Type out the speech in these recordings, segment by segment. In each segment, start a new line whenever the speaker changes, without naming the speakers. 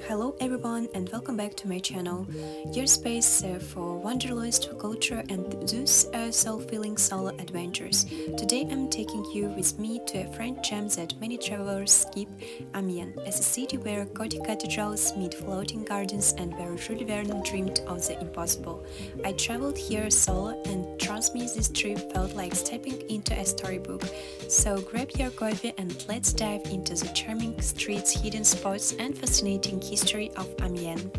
Hello everyone and welcome back to my channel, your space for wanderlust, culture and those soul-filling solo adventures. Today I'm taking you with me to a French gem that many travelers skip, Amiens, as a city where gothic cathedrals meet floating gardens and where Jules Verne dreamed of the impossible. I traveled here solo and trust me, this trip felt like stepping into a storybook. So grab your coffee and let's dive into the charming streets, hidden spots and fascinating history of Amiens.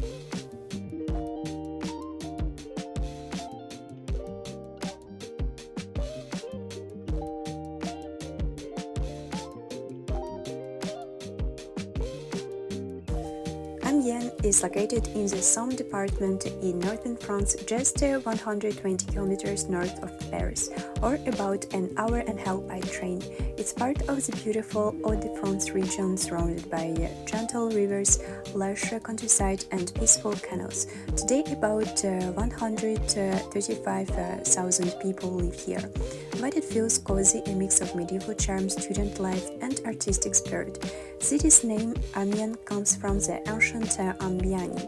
Amiens is located in the Somme department in northern France, just 120 kilometers north of Paris, or about an hour and a half by train. It's part of the beautiful Hauts-de-France region surrounded by gentle rivers, lush countryside and peaceful canals. Today about 135,000 people live here, but it feels cozy, a mix of medieval charm, student life and artistic spirit. City's name, Amiens, comes from the ancient Ambiani,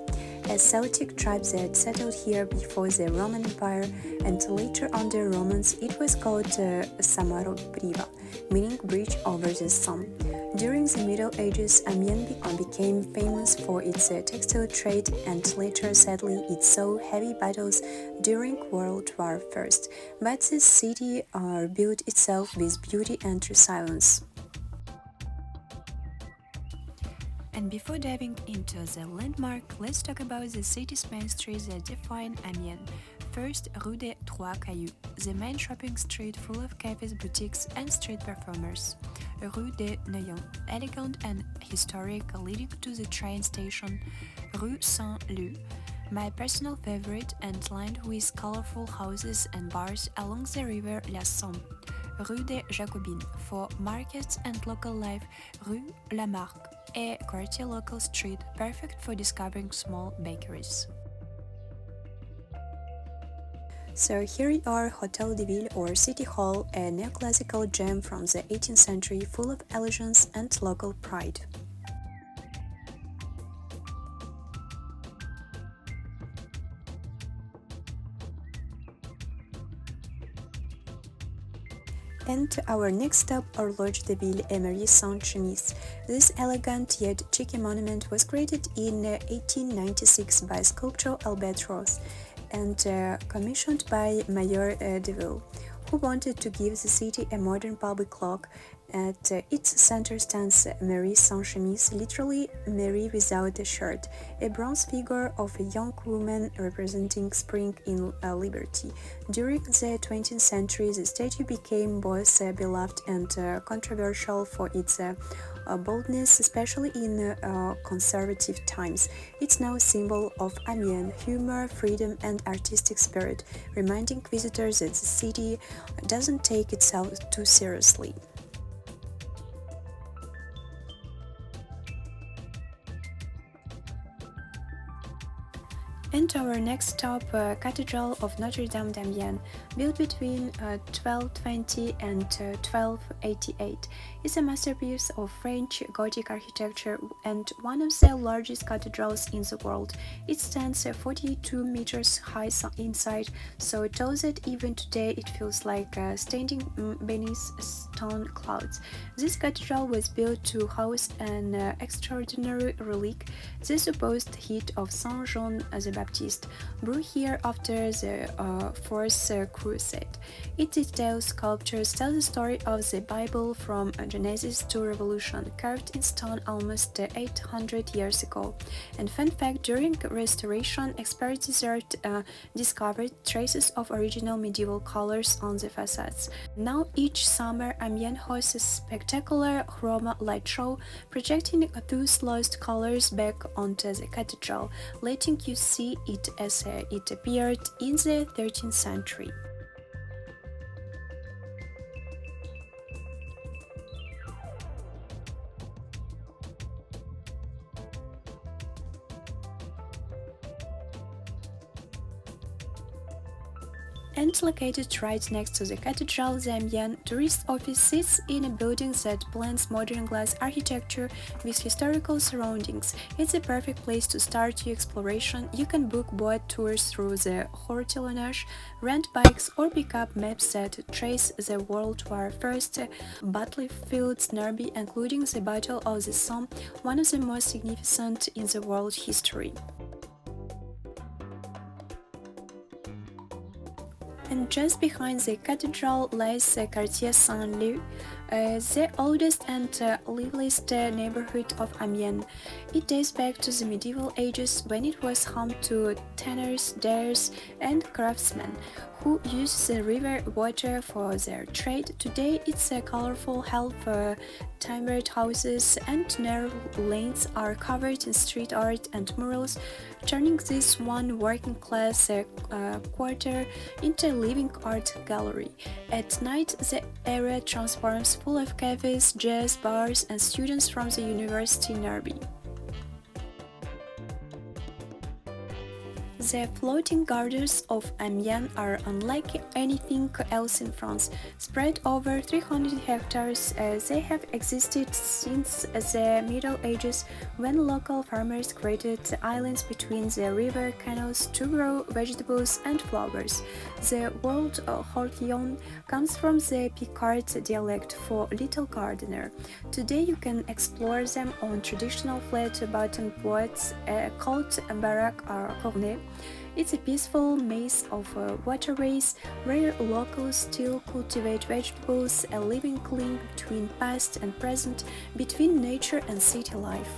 a Celtic tribe that settled here before the Roman Empire, and later under Romans it was called Samarobriva, meaning bridge over the Somme. During the Middle Ages, Amiens became famous for its textile trade, and later sadly it saw heavy battles during World War I, but the city rebuilt itself with beauty and resilience. And before diving into the landmark, let's talk about the city's main streets that define Amiens. First, Rue des Trois Cailloux, the main shopping street full of cafes, boutiques and street performers. Rue des Noyons, elegant and historic, leading to the train station. Rue Saint-Leu, my personal favorite and lined with colorful houses and bars along the river La Somme. Rue des Jacobins, for markets and local life. Rue Lamarck, a quirky local street perfect for discovering small bakeries. So here we are, Hôtel-Dieu Ville or City Hall, a neoclassical gem from the 18th century full of elegance and local pride. And our next stop, Horloge de Ville et Marie-Sans-Chemise. This elegant yet cheeky monument was created in 1896 by sculptor Albatros and commissioned by Mayor Deville, who wanted to give the city a modern public clock. At its center stands Marie-Sans-Chemise, literally Mary without a shirt, a bronze figure of a young woman representing spring in liberty. During the 20th century, the statue became both beloved and controversial for its boldness, especially in conservative times. It's now a symbol of Amiens, humor, freedom and artistic spirit, reminding visitors that the city doesn't take itself too seriously. And our next stop, Cathedral of Notre-Dame d'Amiens, built between 1220 and 1288, is a masterpiece of French Gothic architecture and one of the largest cathedrals in the world. It stands 42 meters high inside, so tall that even today it feels like standing beneath stone clouds. This cathedral was built to house an extraordinary relic, the supposed head of Saint John the Baptist, brought here after the Fourth Crusade. Its detailed sculptures tell the story of the Bible from Genesis to Revolution, carved in stone almost 800 years ago. And fun fact, during restoration, experts discovered traces of original medieval colors on the facades. Now each summer, Amiens hosts a spectacular chroma light show, projecting those lost colors back onto the cathedral, letting you see it as it appeared in the 13th century. And located right next to the Cathedral, the Amiens tourist office sits in a building that blends modern glass architecture with historical surroundings. It's a perfect place to start your exploration. You can book boat tours through the Hortillonnages, rent bikes, or pick up maps that trace the World War I battlefields nearby, including the Battle of the Somme, one of the most significant in the world history. And just behind the cathedral lies the quartier Saint-Leu, the oldest and liveliest neighborhood of Amiens. It dates back to the medieval ages when it was home to tanners, dyers, and craftsmen who used the river water for their trade. Today it's a colorful, half-timbered houses and narrow lanes are covered in street art and murals, turning this one working-class quarter into a living art gallery. At night, the area transforms full of cafes, jazz bars, and students from the university nearby. The floating gardens of Amiens are unlike anything else in France. Spread over 300 hectares, they have existed since the Middle Ages when local farmers created islands between the river canals to grow vegetables and flowers. The word Hortillon comes from the Picard dialect for little gardener. Today you can explore them on traditional flat-bottomed boats called baraque or cornet. It's a peaceful maze of waterways where locals still cultivate vegetables, a living link between past and present, between nature and city life.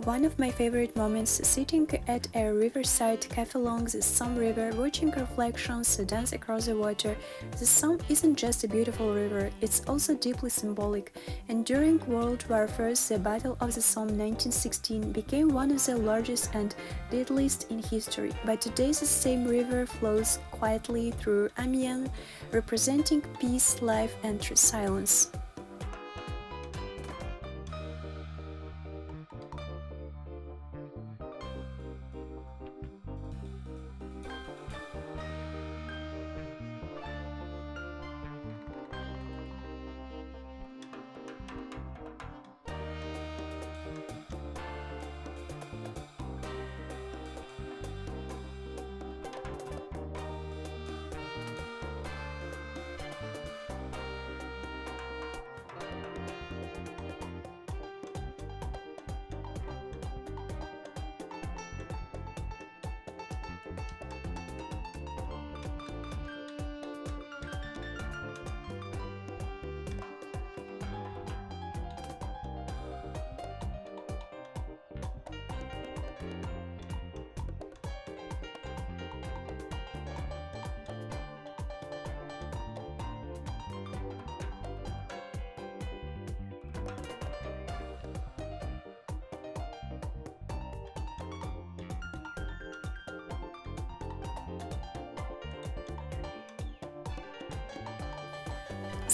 One of my favorite moments sitting at a riverside cafe along the Somme River, watching reflections dance across the water. The Somme isn't just a beautiful river, it's also deeply symbolic. And during World War I, the Battle of the Somme 1916 became one of the largest and deadliest in history. But today the same river flows quietly through Amiens, representing peace, life and resilience.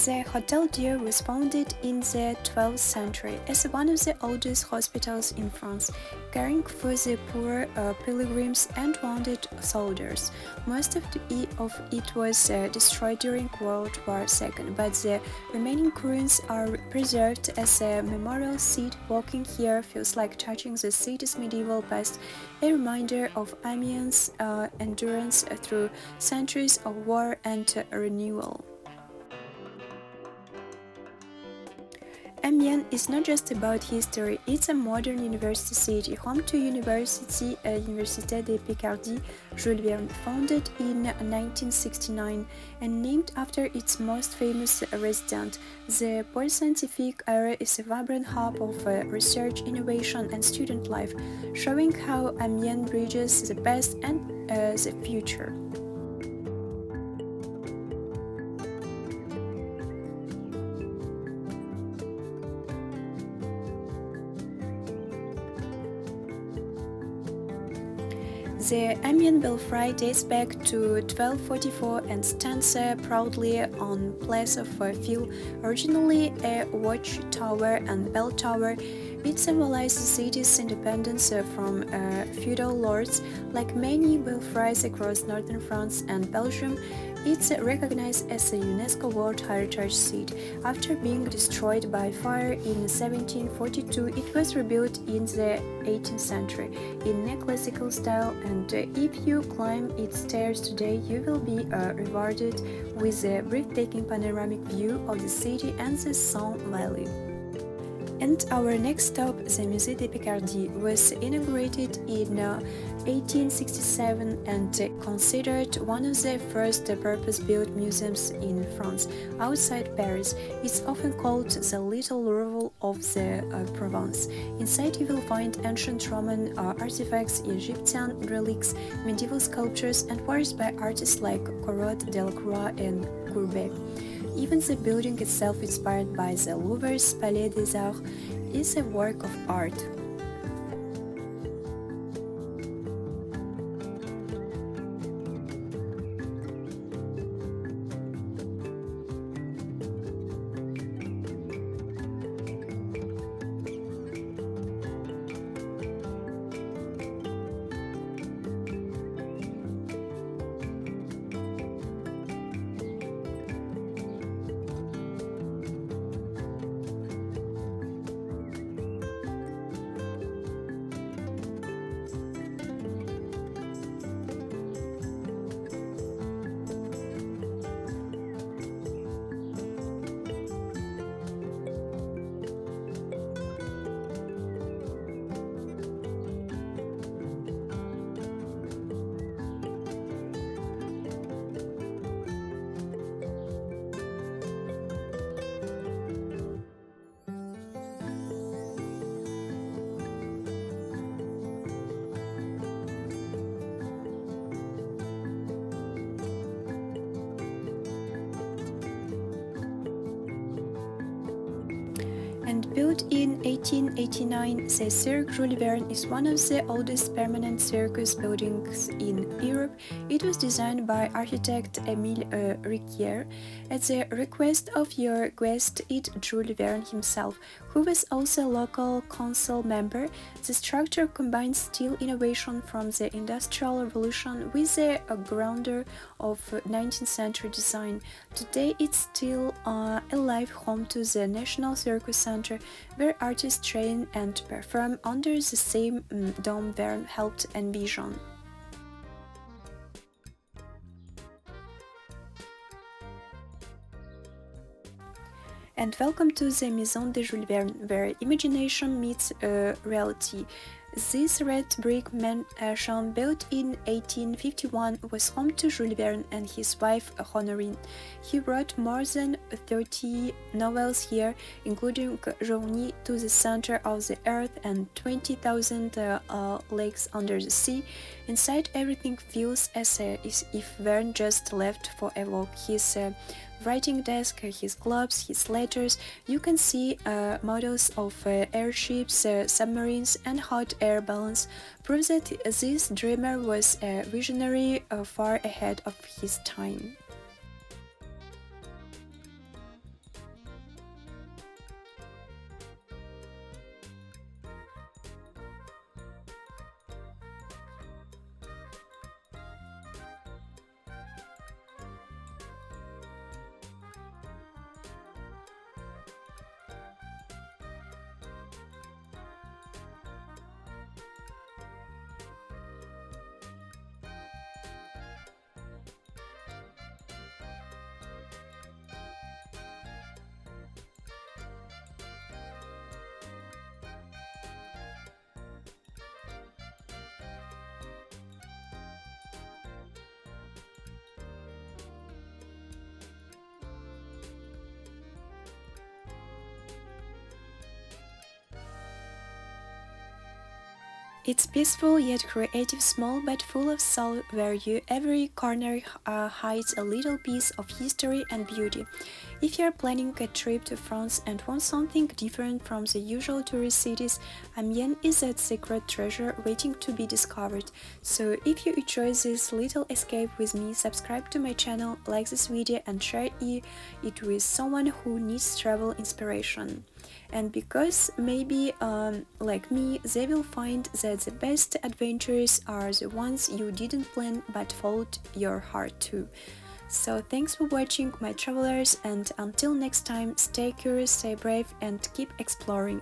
The Hôtel-Dieu was founded in the 12th century as one of the oldest hospitals in France, caring for the poor, pilgrims and wounded soldiers. Most of it was destroyed during World War II, but the remaining ruins are preserved as a memorial seat. Walking here feels like touching the city's medieval past, a reminder of Amiens' endurance through centuries of war and renewal. Amiens is not just about history, it's a modern university city, home to Université de Picardie, Jules Verne, founded in 1969 and named after its most famous resident. The post-scientific era is a vibrant hub of research, innovation and student life, showing how Amiens bridges the past and the future. The Amiens Belfry dates back to 1244 and stands proudly on Place of Ville, originally a watchtower and bell tower. It symbolizes the city's independence from feudal lords. Like many belfries across northern France and Belgium, it's recognized as a UNESCO World Heritage Site. After being destroyed by fire in 1742, it was rebuilt in the 18th century in neoclassical style, and if you climb its stairs today, you will be rewarded with a breathtaking panoramic view of the city and the Somme Valley. And our next stop, the Musée de Picardie, was inaugurated in 1867 and considered one of the first purpose-built museums in France. Outside Paris, it's often called the Little Louvre of the Provence. Inside you will find ancient Roman artifacts, Egyptian relics, medieval sculptures and works by artists like Corot, Delacroix and Courbet. Even the building itself, inspired by the Louvre's Palais des Arts, is a work of art. And built in 1889, the Cirque Jules Verne is one of the oldest permanent circus buildings in Europe. It was designed by architect Émile Riquier. At the request of your guest, Jules Verne himself, who was also a local council member. The structure combines steel innovation from the Industrial Revolution with the grandeur of 19th century design. Today it's still a live home to the National Circus Center, where artists train and perform under the same dome Verne helped envision. And welcome to the Maison de Jules Verne, where imagination meets reality. This red brick mansion, built in 1851, was home to Jules Verne and his wife Honorine. He wrote more than 30 novels here, including Journey to the Center of the Earth and 20,000 Leagues Under the Sea. Inside, everything feels as if Verne just left for a walk. His writing desk, his gloves, his letters. You can see models of airships, submarines and hot air balloons prove that this dreamer was a visionary far ahead of his time. It's peaceful yet creative, small but full of soul, where every corner hides a little piece of history and beauty. If you're planning a trip to France and want something different from the usual tourist cities, Amiens is that secret treasure waiting to be discovered. So if you enjoy this little escape with me, subscribe to my channel, like this video and share it with someone who needs travel inspiration. And because maybe, like me, they will find that the best adventures are the ones you didn't plan but followed your heart to. So thanks for watching, my travelers, and until next time, stay curious, stay brave and keep exploring.